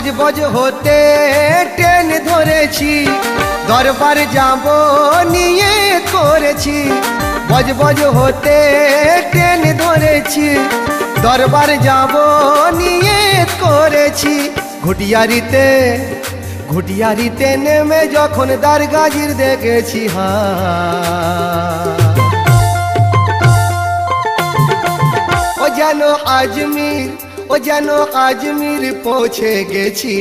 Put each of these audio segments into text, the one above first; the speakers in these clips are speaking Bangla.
বজ বজ হতে ট্রেন ধরেছি, দরবার যাব নিয়ে করেছি। বজ বজ হতে ট্রেন ধরেছি, দরবার যাব নিয়ে করেছি। ঘুটিয়ারিতে ঘুটিয়ারিতে নেমে যখন দারগাজির দেখেছি ও যেন আজমির, ও যেন আজমির পৌঁছে গেছি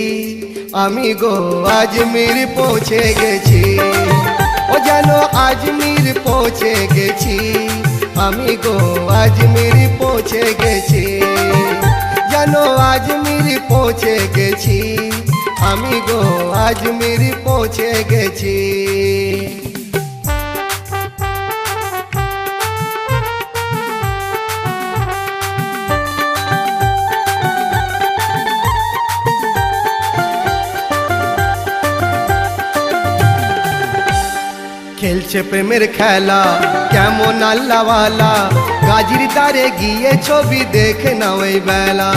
আমি গো, আজমির পৌঁছে গেছি। ও যেন আজমির পৌঁছে গেছি আমি গো, আজমির পৌঁছে গেছি। যেন আজমির পৌঁছে গেছি আমি গো, আজমির পৌঁছে গেছি। খেলছে প্রেমের খেলা কেমন আল্লাহওয়ালা, গাজীর দ্বারে গিয়ে ছবি দেখে নাও এই বেলা।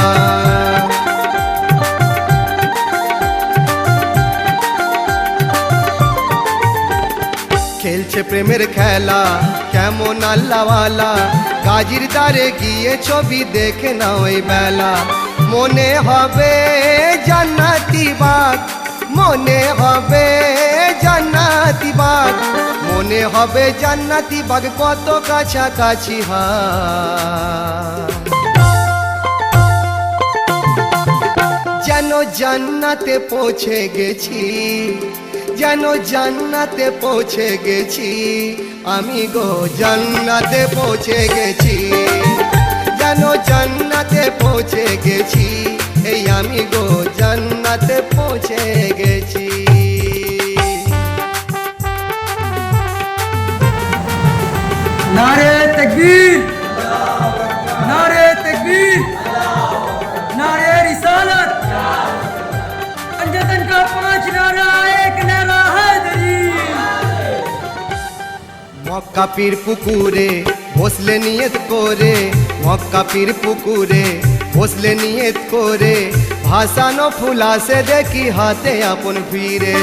খেলছে প্রেমের খেলা কেমন আল্লাহওয়ালা, গাজীর দ্বারে গিয়ে ছবি দেখে নাও এই বেলা। মনে হবে জান্নাতি বাগ, মনে হবে জান্নাতি বাগ, মনে হবে জান্নাতি বাগ, কত কাছাকাছি যেন জান্নাতে পৌঁছে গেছি, যেন জান্নাতে পৌঁছে গেছি আমি গো, জান্নাতে পৌঁছে গেছি। যেন জান্নাতে পৌঁছে গেছি এই আমি গো, জান্নাতে পৌঁছে গেছি। नारे तकबीर, नारे तकबीर, नारे रिसालत। पंजतन का 5 नारा, एक नारा हैदरी। মক্কা পীর পুকুরে বসলে নিয়ত করে, মক্কা পীর পুকুরে বসলে নিয়ত করে, ভাসানো ফুলাসে দেখি হাতে আপন ফিরে।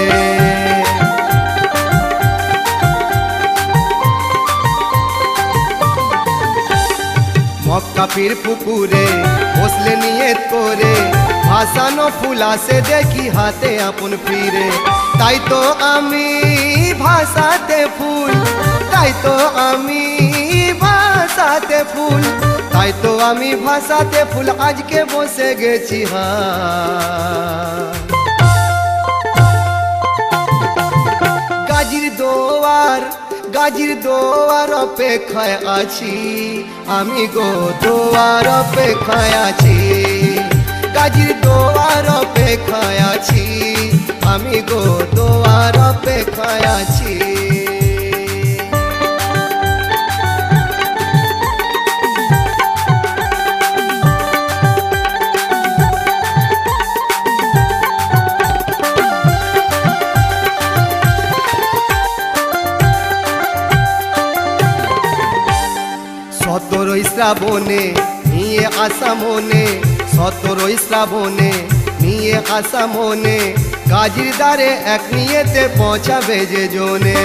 মক্কা পীর পুকুরে বসলে নিয়ত করে, ভাসানো ফুলাসে দেখি হাতে আপন ফিরে। তাই তো আমি ভাসাতে ফুল, তাই তো আমি ভাসাতে ফুল, তাই তো আমি ভাসাতে ফুল আজকে বসে গেছি গাজীর দোয়ার, গাজীর দোয়ার অপেক্ষায় আছি আমি গো, দোয়ার অপেক্ষায় আছি। গাজীর দোয়ার অপেক্ষায় আছি আমি গো, দোয়ার অপেক্ষায় আছি। সতেরোই শ্রাবণে নিয়ে আসা মনে, সতেরোই শ্রাবণে নিয়ে আসা মনে, গাজীর দ্বারে এক নিয়েতে পৌঁছাবে যে জনে।